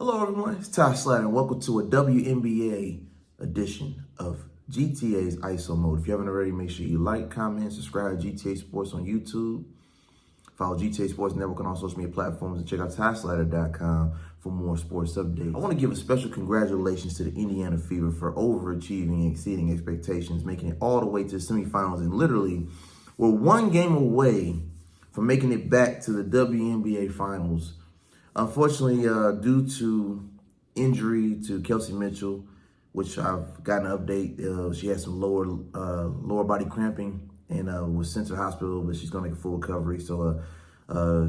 Hello everyone, it's Ty Slatter and welcome to a WNBA edition of GTA's ISO Mode. If you haven't already, make sure you like, comment, subscribe to GTA Sports on YouTube. Follow GTA Sports Network on all social media platforms and check out TySlatter.com for more sports updates. I want to give a special congratulations to the Indiana Fever for overachieving and exceeding expectations, making it all the way to the semifinals, and literally we're one game away from making it back to the WNBA Finals. Unfortunately, due to injury to Kelsey Mitchell, which I've gotten an update, she had some lower body cramping and was sent to the hospital, but she's gonna make a full recovery. So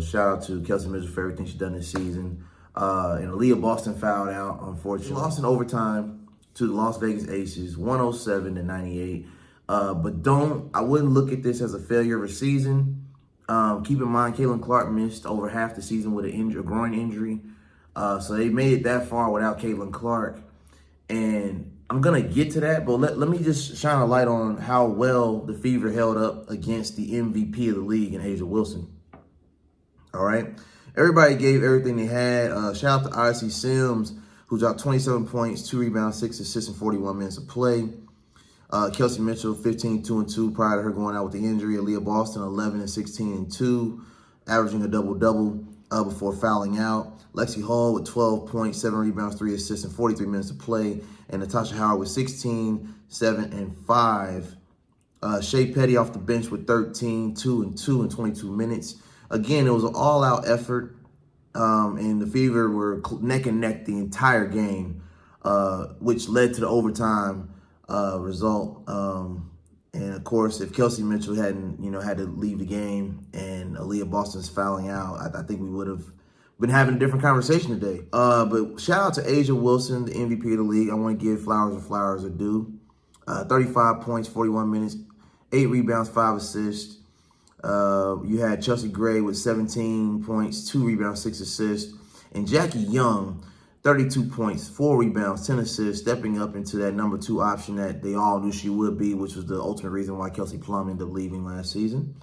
shout out to Kelsey Mitchell for everything she's done this season. And Aliyah Boston fouled out, unfortunately. Lost in overtime to the Las Vegas Aces, 107-98. But I wouldn't look at this as a failure of a season. Keep in mind, Caitlin Clark missed over half the season with a groin injury. So they made it that far without Caitlin Clark. And I'm going to get to that, but let me just shine a light on how well the Fever held up against the MVP of the league in A'ja Wilson. All right? Everybody gave everything they had. Shout out to Odyssey Sims, who dropped 27 points, 2 rebounds, 6 assists in 41 minutes of play. Kelsey Mitchell, 15-2-2 prior to her going out with the injury. Aliyah Boston, 11-16-2, averaging a double-double before fouling out. Lexie Hall with 12 points, 7 rebounds, 3 assists in 43 minutes of play. And Natasha Howard with 16, 7, and 5. Shea Petty off the bench with 13, 2, and 2 in 22 minutes. Again, it was an all-out effort, and the Fever were neck and neck the entire game, which led to the overtime result. And of course, if Kelsey Mitchell hadn't, had to leave the game and Aliyah Boston's fouling out, I think we would have been having a different conversation today. But shout out to A'ja Wilson, the MVP of the league. I want to give flowers where flowers are due. 35 points, 41 minutes, 8 rebounds, 5 assists. You had Chelsea Gray with 17 points, 2 rebounds, 6 assists. And Jackie Young, 32 points, 4 rebounds, 10 assists, stepping up into that number 2 option that they all knew she would be, which was the ultimate reason why Kelsey Plum ended up leaving last season.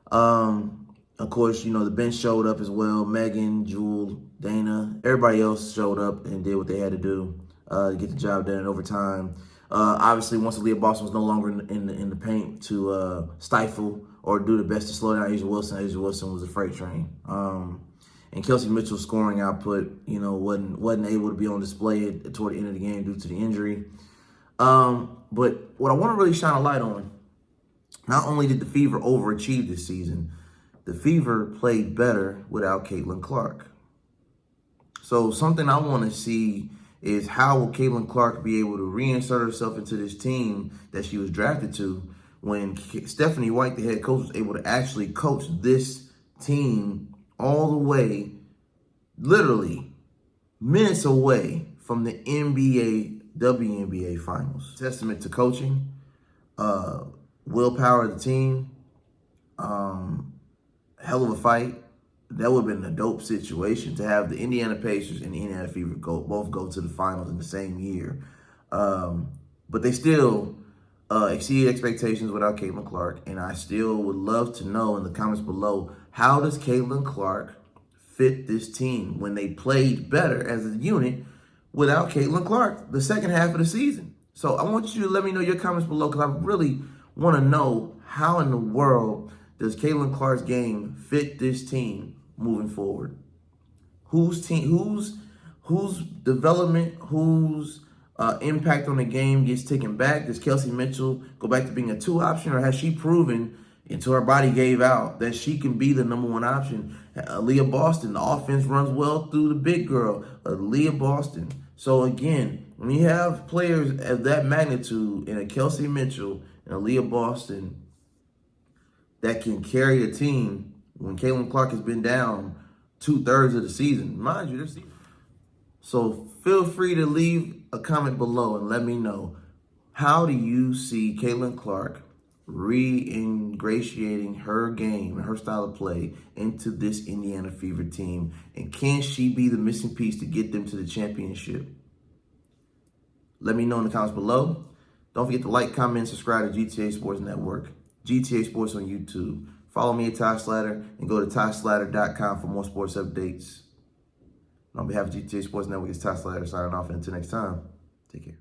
Of course, the bench showed up as well. Megan, Jewel, Dana, everybody else showed up and did what they had to do to get the job done in overtime. Obviously, once Aliyah Boston was no longer in the paint to stifle or do the best to slow down A'ja Wilson was a freight train. And Kelsey Mitchell's scoring output, wasn't able to be on display toward the end of the game due to the injury. But what I want to really shine a light on, not only did the Fever overachieve this season, the Fever played better without Caitlin Clark. So something I want to see is how will Caitlin Clark be able to reinsert herself into this team that she was drafted to when Stephanie White, the head coach, was able to actually coach this team all the way, literally minutes away from the WNBA Finals. Testament to coaching, willpower of the team, hell of a fight. That would have been a dope situation to have the Indiana Pacers and the Indiana Fever both go to the finals in the same year. But they still exceeded expectations without Caitlin Clark. And I still would love to know in the comments below, how does Caitlin Clark fit this team when they played better as a unit without Caitlin Clark the second half of the season? So I want you to let me know your comments below, because I really want to know how in the world does Caitlin Clark's game fit this team moving forward? Whose development, whose impact on the game gets taken back? Does Kelsey Mitchell go back to being a 2 option, or has she proven until her body gave out that she can be the number 1 option? Aliyah Boston, the offense runs well through the big girl, Aliyah Boston. So again, when you have players of that magnitude in a Kelsey Mitchell and Aliyah Boston that can carry a team when Caitlin Clark has been down 2/3 of the season, mind you, this season. So feel free to leave a comment below and let me know, how do you see Caitlin Clark re-ingratiating her game and her style of play into this Indiana Fever team? And can she be the missing piece to get them to the championship? Let me know in the comments below. Don't forget to like, comment, and subscribe to GTA Sports Network, GTA Sports on YouTube. Follow me at Ty Slatter and go to TySlatter.com for more sports updates. On behalf of GTA Sports Network, it's Ty Slater signing off. And until next time, take care.